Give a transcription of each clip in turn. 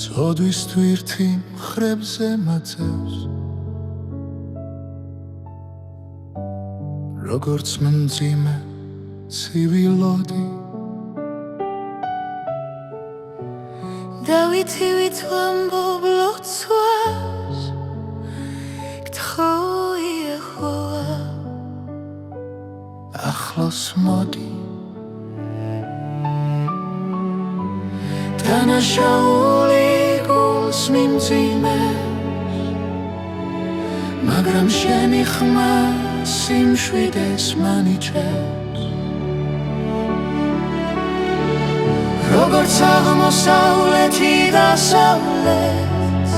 წოდვის თვირთი მხრებზე მაწევს როგორც მძიმე ცივი ლოდი დავითი ვითვამბობ ლოცვას გთხოვი ეხოვა ახლოს მოდი დანაშაული გულს მიმძიმებს მაგრამ შენი ხმა სიმშვიდეს მანიჭებს როგორც აღმოსავლეთი დასავლეთს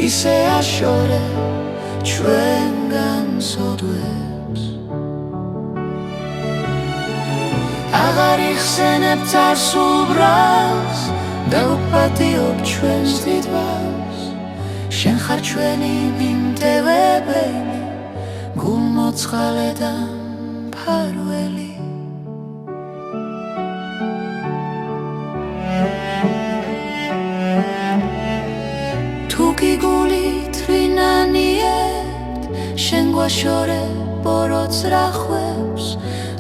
ისე აშორე ჩვენგან სოდვებს აღარ იხსენებ წარსულ ბრალს და ვპატიობ ჩვენს დიდვას შენ ხარ ჩვენი მიმდევებელი გულმოწყალე და მფარველი თუკი გულით ვინანიებთ შენ გვაშორე ბოროტს რახვებს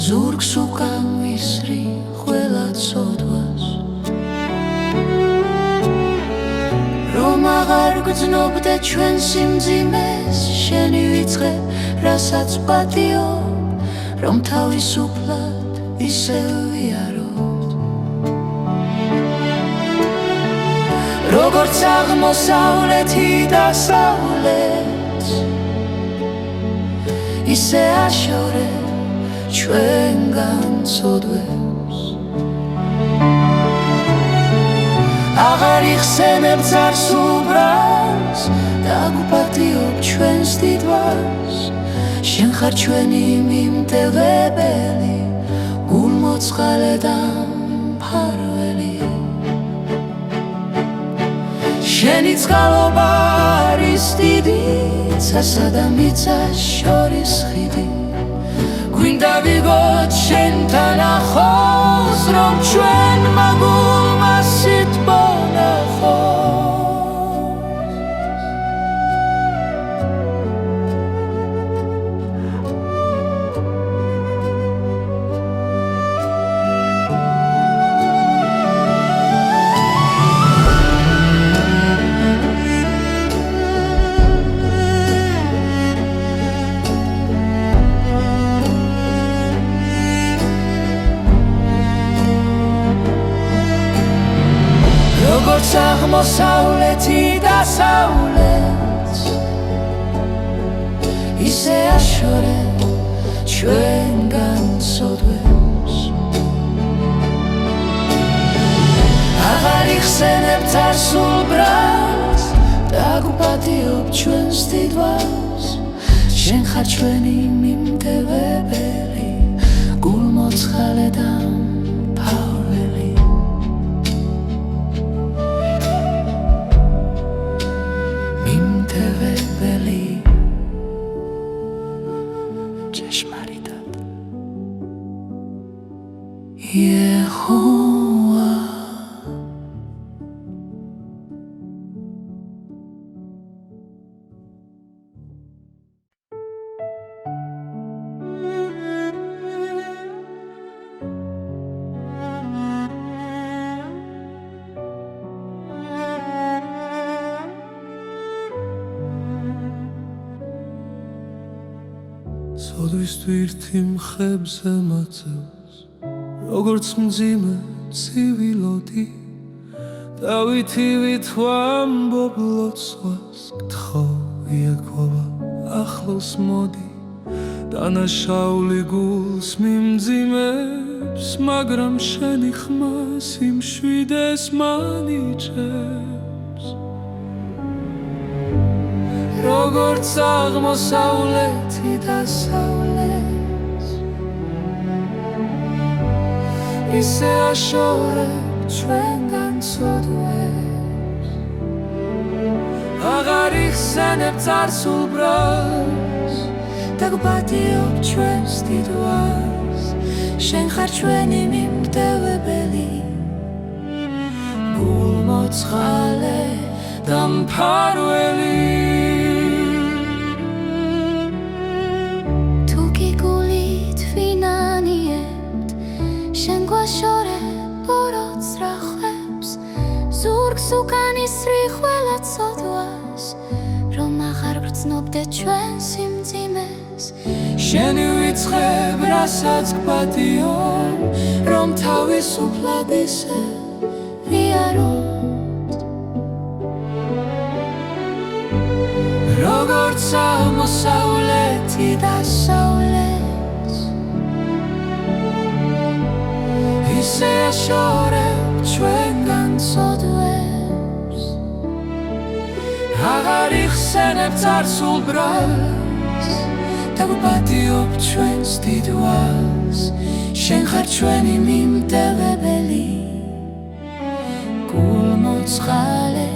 ზურგს უკან ვისრი ყველა ცოდვას რომ აღარ გძნობდე ჩვენ სიმძიმეს შენი ვიწყებ რასაც პატიობ რომ თავისუფლად ისევ ვიაროთ როგორც აღმოსავლეთი დასავლეთს ისე აშორე ჩვენგან ცოდვებს აღარ იხსენებ წარსულ ბრალს და გვპატიობ ჩვენს დიდვას შენ ხარ ჩვენი მიმდევებელი გულმოწყალე და მფარველი შენი წყალობა არის დიდი ცასა და მიწას შორის ხიდი გვინდა ვიგოთ შენთან ახლოს რომ ჩვენმა გულმა სიტყვა ნახოს როგორც აღმოსავლეთი დასავლეთს ისე აშორე ჩვენგან სოდვებს აღარ იხსენებ წარსულ ბრალს და გვპატიობ ჩვენს დიდვას შენ ხარ ჩვენი მიმდევებელი გულმოწყალე და მფარველი ჭეშმარიტად იეჰოვა წოდვის თვირთი მხრებზე მაწევს როგორც მძიმე ცივი ლოდი დავითი ვითვამბობ ლოცვას გთხოვი ექოვა ახლოს მოდი დანაშაული გულს მიმძიმებს მაგრამ შენი ხმა სიმშვიდეს მანიჭებს როგორც აღმოსავლეთი დასავლეთს ისე აშორე ჩვენგან ცოდვებს აღარ იხსენებ წარსულ ბრალს და გვპატიობ ჩვენს დიდვას შენ ხარ ჩვენი მიმდევებელი გულმოწყალე და მფარველი თუ გიგულით ვინანიებთ შენ გვაშორებ ოროც რახვებს ზურგს უკანისრი ყველა ცოდვას რომ აღარ გრძნობდე ჩვენ სიმძიმეს შენი ვიწყებ რასაც გპატიო რომ თავისუფლად ისე ვიაროთ როგორც აღმოსავლეთი დასავლეთს ისე აშორებ ჩვენგან ცოდვებს აღარ იხსენებ წარსულ ბრალს და გვპატიობ ჩვენს დიდვას შენ ხარ ჩვენი მიმდევებელი გულმოწყალე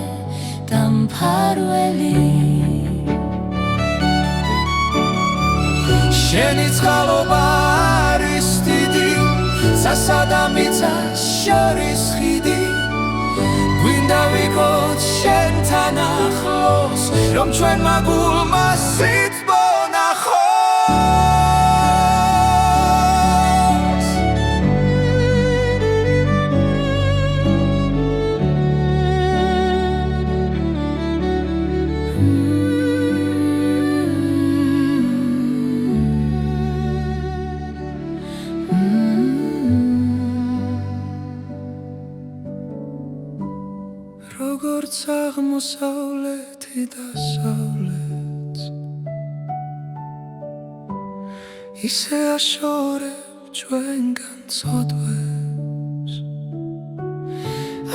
და მფარველი შენი წყალობა არის დიდი სასა და მიწას შორის ხიდი გვინდა ვიქოთ შენთან ახლოს რომ ჩვენმა გულმა სიძბო ნახოს როგორც აღმოსავლეთი დასავლეთს ისე აშორებ ჩვენგან ცოდვებს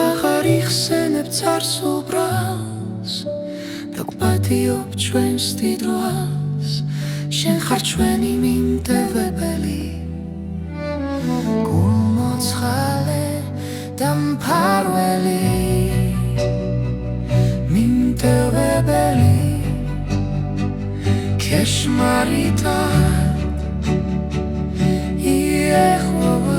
აღარ იხსენებ წარსულ ბრალს და გვპატიობ ჩვენს დიდვას შენ ხარ ჩვენი მიმდევებელი გულმოწყალე და მფარველი მიმდევებელი ქეშმარიტად იეჰოვა